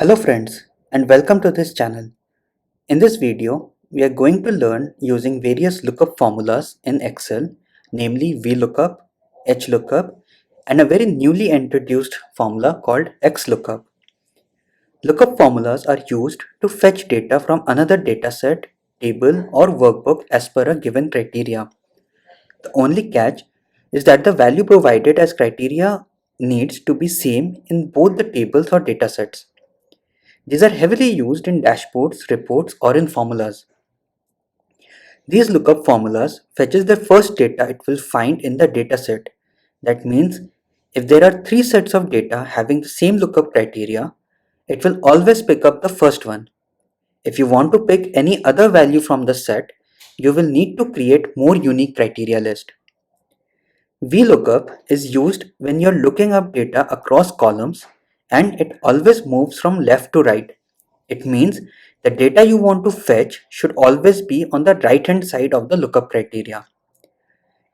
Hello friends and welcome to this channel. In this video, we are going to learn using various lookup formulas in Excel, namely VLookup, HLookup, and a very newly introduced formula called XLookUp. Lookup formulas are used to fetch data from another dataset, table, or workbook as per a given criteria. The only catch is that the value provided as criteria needs to be same in both the tables or datasets. These are heavily used in dashboards, reports, or in formulas. These lookup formulas fetches the first data it will find in the dataset. That means if there are three sets of data having the same lookup criteria, it will always pick up the first one. If you want to pick any other value from the set, you will need to create more unique criteria list. VLookup is used when you're looking up data across columns and it always moves from left to right. It means the data you want to fetch should always be on the right hand side of the lookup criteria.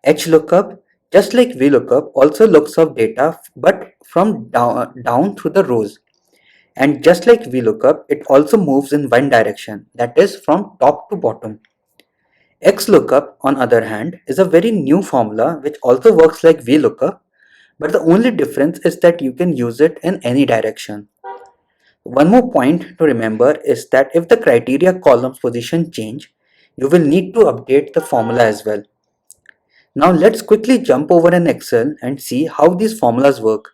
HLookup, just like VLookup, also looks up data but from down through the rows. And just like VLookup, it also moves in one direction, that is from top to bottom. XLookUp, on other hand, is a very new formula which also works like VLookup, but the only difference is that you can use it in any direction. One more point to remember is that if the criteria column's position change, you will need to update the formula as well. Now let's quickly jump over in Excel and see how these formulas work.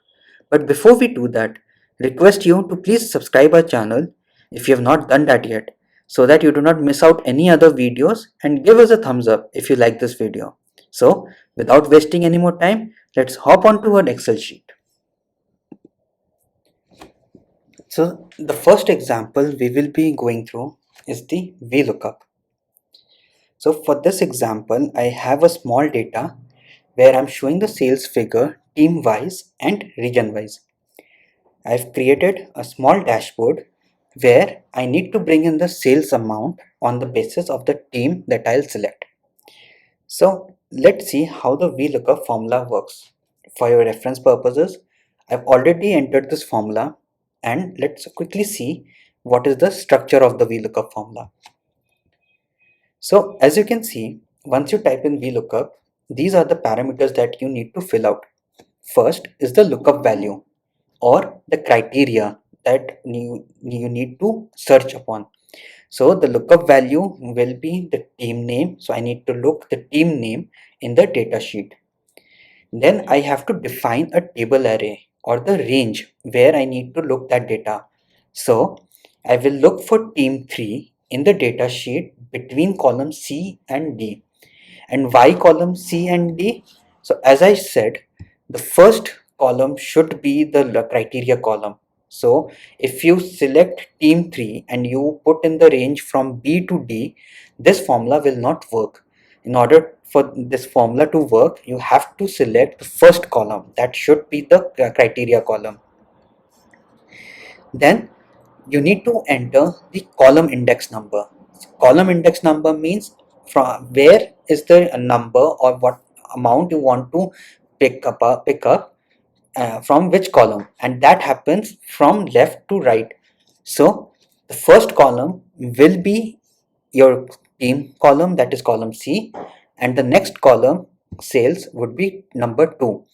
But before we do that, request you to please subscribe our channel if you have not done that yet, so that you do not miss out any other videos, and give us a thumbs up if you like this video. So without wasting any more time, let's hop onto our Excel sheet. So the first example we will be going through is the VLookup. So for this example, I have a small data where I'm showing the sales figure team wise and region wise. I've created a small dashboard where I need to bring in the sales amount on the basis of the team that I'll select. So let's see how the VLookup formula works. For your reference purposes, I've already entered this formula, and let's quickly see what is the structure of the VLookup formula. So as you can see, once you type in VLookup, these are the parameters that you need to fill out. First is the lookup value or the criteria that you need to search upon. So the lookup value will be the team name. So I need to look the team name in the data sheet. Then I have to define a table array or the range where I need to look that data. So I will look for team 3 in the data sheet between column C and D. And why column C and D? So as I said, the first column should be the criteria column. So if you select team 3 and you put in the range from B to D, this formula will not work. In order for this formula to work, you have to select the first column. That should be the criteria column. Then you need to enter the column index number. Column index number means from where is the number or what amount you want to pick up from which column, and that happens from left to right. So the first column will be your team column, that is column C, and the next column sales would be number 2.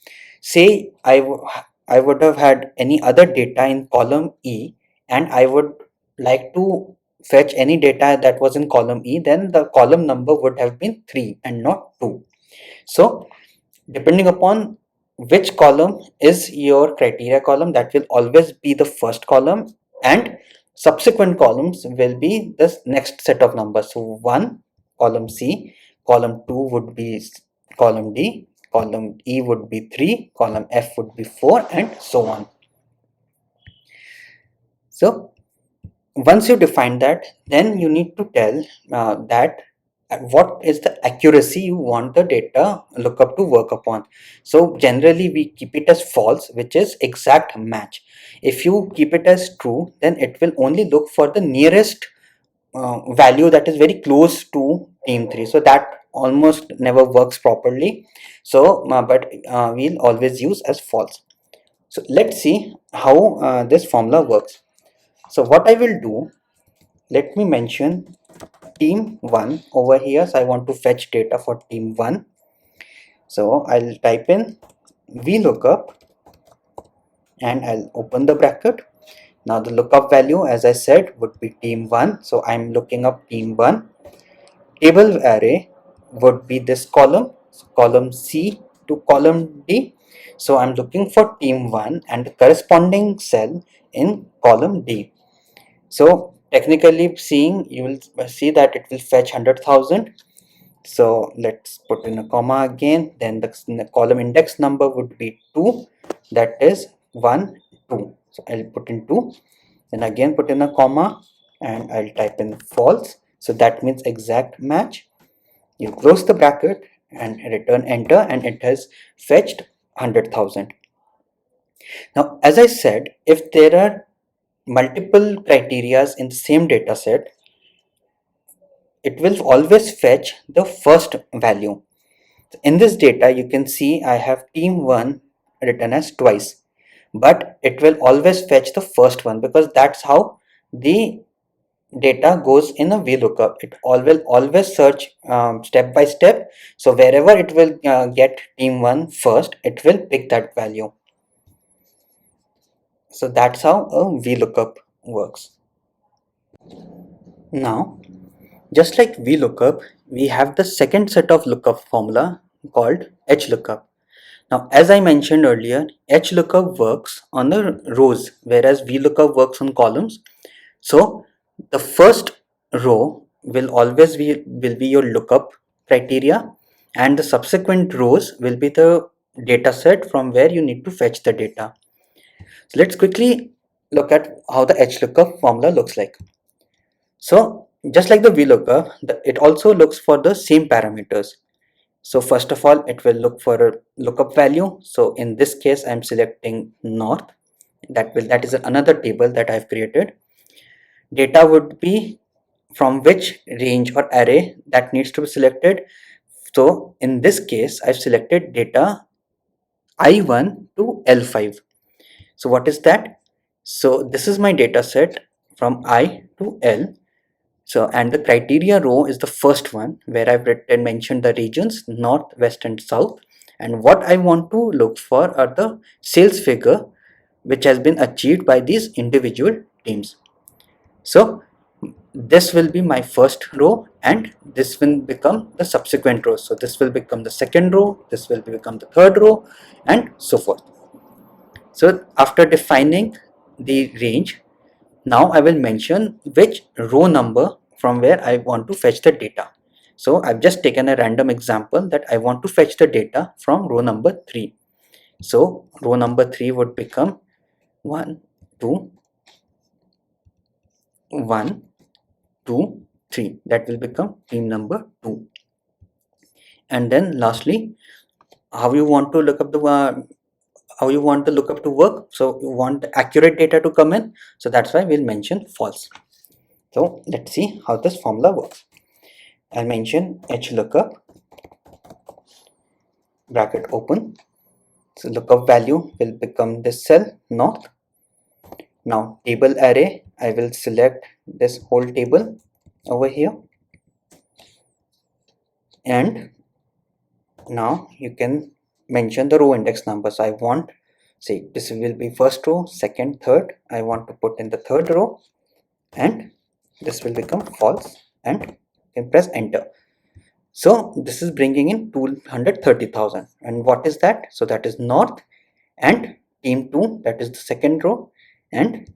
Say I would have had any other data in column E, and I would like to fetch any data that was in column E, then the column number would have been 3 and not 2. So depending upon which column is your criteria column, that will always be the first column, and subsequent columns will be the next set of numbers. So 1 column C, column 2 would be column D, column E would be 3, column F would be 4, and so on. So once you define that, then you need to tell that what is the accuracy you want the data lookup to work upon. So generally we keep it as false, which is exact match. If you keep it as true, then it will only look for the nearest value that is very close to team 3. So that almost never works properly. So we'll always use as false. So let's see how this formula works. So what I will do, let me mention team 1 over here. So I want to fetch data for team 1. So I'll type in VLookup and I'll open the bracket. Now the lookup value, as I said, would be team 1. So I'm looking up team 1. Table array would be this column, so column C to column D. So I'm looking for team 1 and the corresponding cell in column D. So technically seeing, you will see that it will fetch 100,000. So let's put in a comma again. Then the column index number would be 2, that is 1 2. So I'll put in 2, then again put in a comma and I'll type in false. So that means exact match. You close the bracket and return enter, and it has fetched 100,000. Now as I said, if there are multiple criterias in the same data set, it will always fetch the first value. In this data, you can see I have team 1 written as twice, but it will always fetch the first one because that's how the data goes in a VLookup. It will always search step by step. So wherever it will get team 1 first, it will pick that value. So that's how a VLookup works. Now, just like VLookup, we have the second set of lookup formula called HLookup. Now, as I mentioned earlier, HLookup works on the rows, whereas VLookup works on columns. So the first row will always be your lookup criteria, and the subsequent rows will be the data set from where you need to fetch the data. So let's quickly look at how the HLookup formula looks like. So just like the VLookup, it also looks for the same parameters. So first of all, it will look for a lookup value. So in this case, I'm selecting north. That is another table that I've created. Data would be from which range or array that needs to be selected. So in this case, I've selected data I1 to L5. So what is that? So this is my data set from I to L. So, and the criteria row is the first one where I've mentioned the regions north, west and south, and what I want to look for are the sales figure which has been achieved by these individual teams. So this will be my first row and this will become the subsequent row. So this will become the second row, this will become the third row and so forth. So after defining the range, now I will mention which row number from where I want to fetch the data. So I've just taken a random example that I want to fetch the data from row number 3. So row number 3 would become 1, 2, 1, 2, 3. That will become team number 2. And then lastly, how you want to look up the how you want the lookup to work. So you want accurate data to come in. So that's why we'll mention false. So let's see how this formula works. I'll mention HLookup, bracket open. So lookup value will become this cell north. Now table array, I will select this whole table over here. And now you can mention the row index number. So I want, say this will be first row, second, third. I want to put in the third row and this will become false and you can press enter. So this is bringing in 230,000. And what is that? So that is north and team 2, that is the second row, and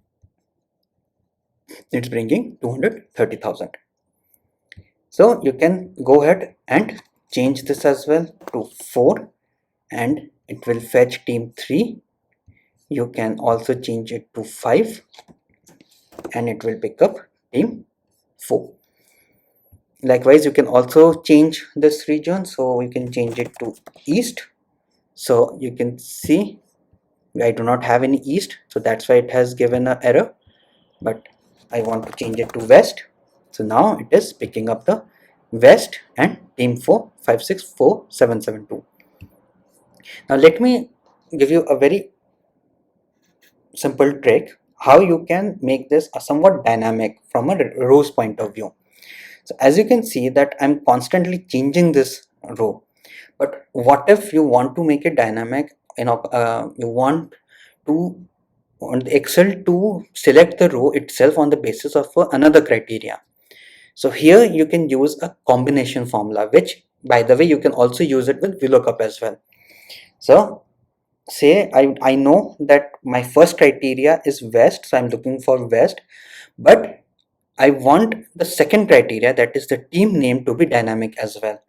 it's bringing 230,000. So you can go ahead and change this as well to 4 and it will fetch team 3. You can also change it to 5 and it will pick up team 4. Likewise, you can also change this region. So you can change it to east. So you can see I do not have any east. So that's why it has given an error. But I want to change it to west. So now it is picking up the west and team 4, 5, 6, 4, 7, 7, 2. Now let me give you a very simple trick how you can make this a somewhat dynamic from a rows point of view. So as you can see that I'm constantly changing this row, but what if you want to make it dynamic? You want Excel to select the row itself on the basis of another criteria. So here you can use a combination formula, which by the way you can also use it with VLookup as well. So say I know that my first criteria is West, so I'm looking for West, but I want the second criteria, that is the team name, to be dynamic as well.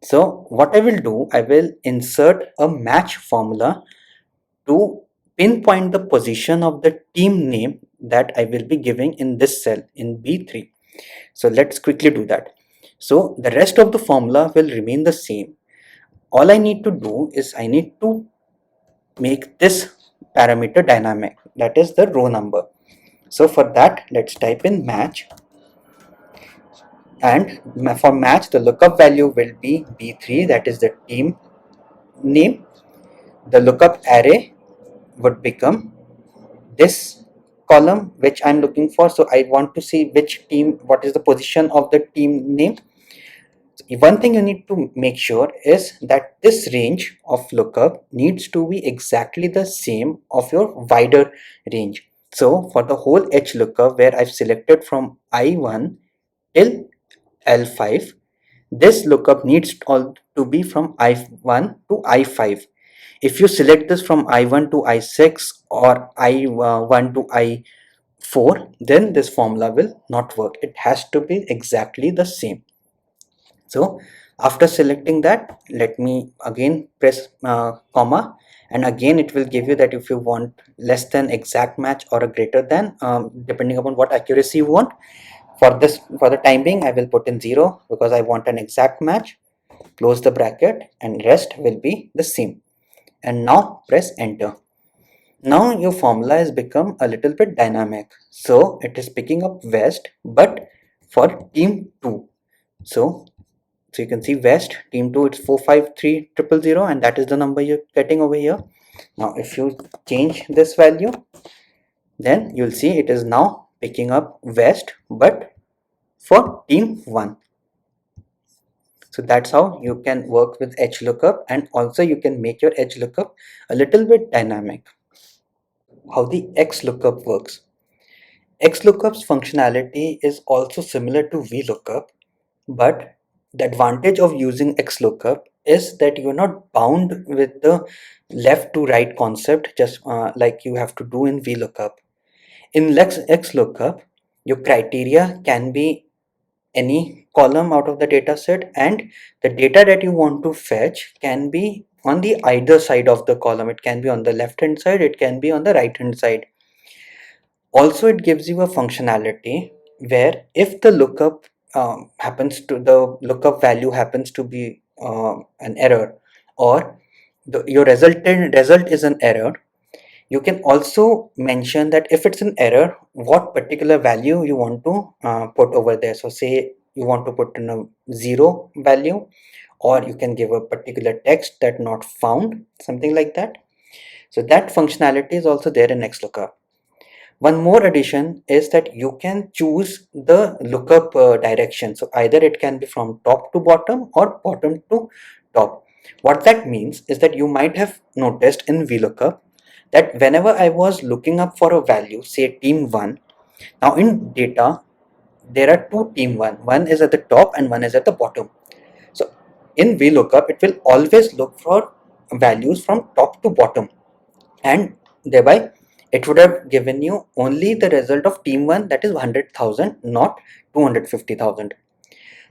So what I will do, I will insert a match formula to pinpoint the position of the team name that I will be giving in this cell in B3. So let's quickly do that. So the rest of the formula will remain the same. All I need to do is I need to make this parameter dynamic, that is the row number. So for that, let's type in match, and for match the lookup value will be B3, that is the team name. The lookup array would become this column which I'm looking for. So I want to see which team, what is the position of the team name. One thing you need to make sure is that this range of lookup needs to be exactly the same of your wider range. So for the whole HLookup, where I've selected from I1 till L5, this lookup needs all to be from I1 to I5. If you select this from I1 to I6 or I1 to I4, then this formula will not work. It has to be exactly the same. So after selecting that, let me again press comma, and again it will give you that if you want less than exact match or a greater than, depending upon what accuracy you want. For the time being, I will put in 0 because I want an exact match. Close the bracket and rest will be the same. And now press enter. Now your formula has become a little bit dynamic. So it is picking up West, but for team 2. So you can see West team 2, it's 453000, and that is the number you're getting over here. Now if you change this value, then you'll see it is now picking up West, but for team 1. So that's how you can work with HLookup, and also you can make your HLookup a little bit dynamic. How the XLookup works. XLookup's functionality is also similar to VLookup, but the advantage of using XLookup is that you're not bound with the left to right concept, just like you have to do in VLookup. In XLookup, your criteria can be any column out of the data set, and the data that you want to fetch can be on the either side of the column. It can be on the left hand side, it can be on the right hand side. Also, it gives you a functionality where if the lookup the lookup value happens to be an error, or your result is an error, you can also mention that if it's an error, what particular value you want to put over there. So say you want to put in a 0 value, or you can give a particular text that not found, something like that. So that functionality is also there in XLookup. One more addition is that you can choose the lookup direction. So either it can be from top to bottom or bottom to top. What that means is that you might have noticed in VLookup that whenever I was looking up for a value, say team 1, now in data there are two team 1. One is at the top and one is at the bottom. So in VLookup, it will always look for values from top to bottom, and thereby it would have given you only the result of team 1, that is 100,000, not 250,000.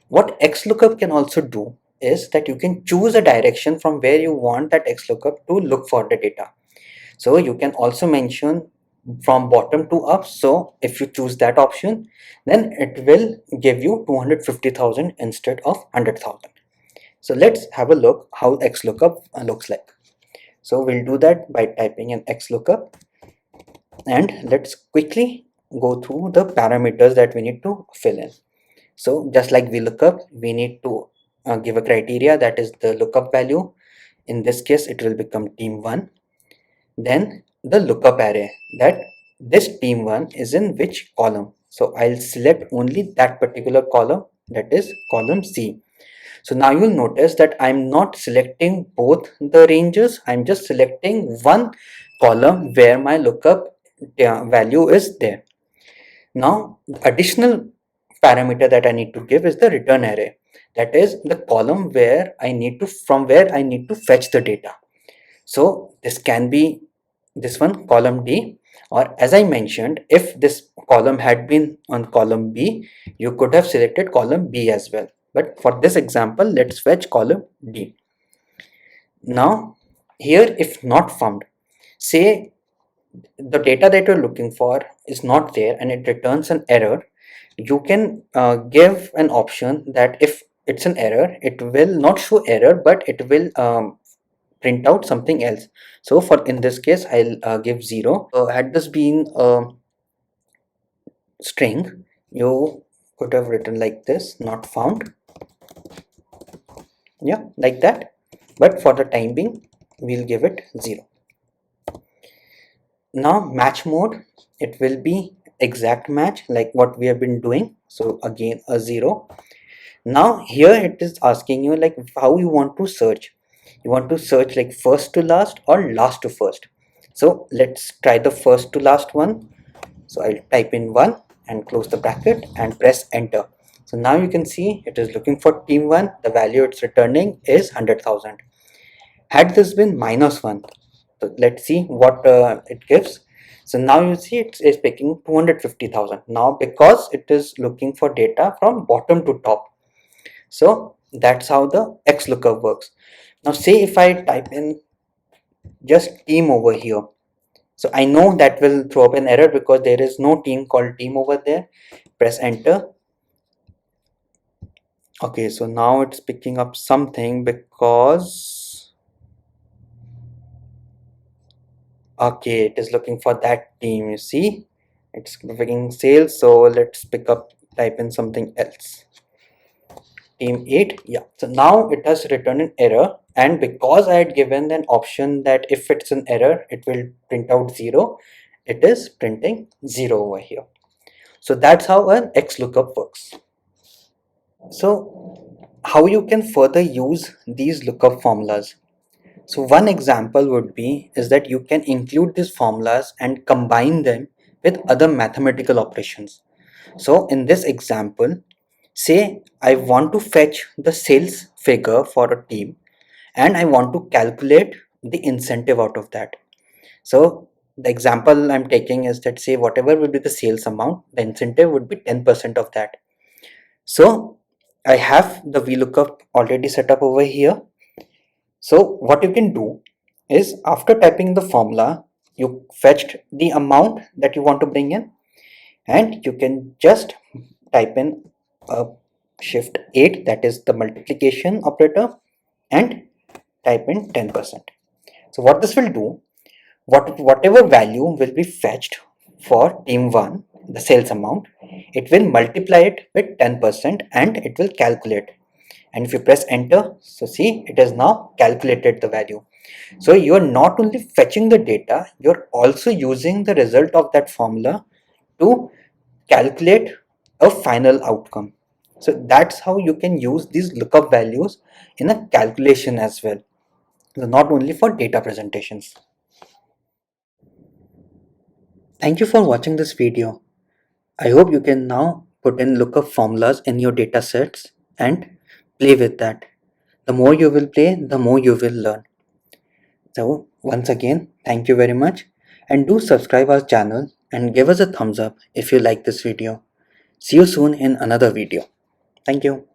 What XLookup can also do is that you can choose a direction from where you want that XLookup to look for the data. So you can also mention from bottom to up. So if you choose that option, then it will give you 250,000 instead of 100,000. So let's have a look how XLookup looks like. So we'll do that by typing in XLookup, and let's quickly go through the parameters that we need to fill in. So just like VLookup, we need to give a criteria, that is the lookup value. In this case, it will become team 1. Then the lookup array, that this team1 is in which column. So I'll select only that particular column, that is column C. So now you'll notice that I'm not selecting both the ranges. I'm just selecting one column where my lookup value is there. Now the additional parameter that I need to give is the return array. That is the column where I need to, from where I need to fetch the data. So this can be this one, column D, or as I mentioned, if this column had been on column B, you could have selected column B as well. But for this example, let's fetch column D. Now here, if not found, say the data that you're looking for is not there and it returns an error, you can give an option that if it's an error, it will not show error, but it will print out something else. So for in this case, I'll give 0. Had this been a string, you could have written like this, not found. Yeah, like that. But for the time being, we'll give it 0. Now match mode, it will be exact match like what we have been doing. So again a 0. Now here it is asking you like how you want to search. You want to search like first to last or last to first. So let's try the first to last one. So I'll type in 1 and close the bracket and press enter. So now you can see it is looking for team 1. The value it's returning is 100,000. Had this been -1, so let's see what it gives. So now you see it is picking 250,000. Now because it is looking for data from bottom to top. So that's how the XLOOKUP works. Now say if I type in just team over here. So I know that will throw up an error because there is no team called team over there. Press enter. Okay, so now it's picking up something because okay, it is looking for that team. You see, it's picking sales. So let's pick up, type in something else. Team 8. Yeah, so now it has returned an error, and because I had given an option that if it's an error it will print out 0, it is printing 0 over here. So that's how an XLOOKUP works. So how you can further use these lookup formulas? So one example would be is that you can include these formulas and combine them with other mathematical operations. So in this example, say I want to fetch the sales figure for a team and I want to calculate the incentive out of that. So the example I'm taking is that say whatever will be the sales amount, the incentive would be 10% of that. So I have the VLOOKUP already set up over here. So what you can do is after typing the formula, you fetched the amount that you want to bring in and you can just type in a shift 8, that is the multiplication operator, and type in 10%. So what this will do, whatever value will be fetched for team 1, the sales amount, it will multiply it with 10% and it will calculate. And if you press enter, so see it has now calculated the value. So you are not only fetching the data, you're also using the result of that formula to calculate a final outcome. So that's how you can use these lookup values in a calculation as well, so not only for data presentations. Thank you for watching this video. I hope you can now put in lookup formulas in your data sets and play with that. The more you will play, the more you will learn. So once again, thank you very much, and do subscribe our channel and give us a thumbs up if you like this video. See you soon in another video. Thank you.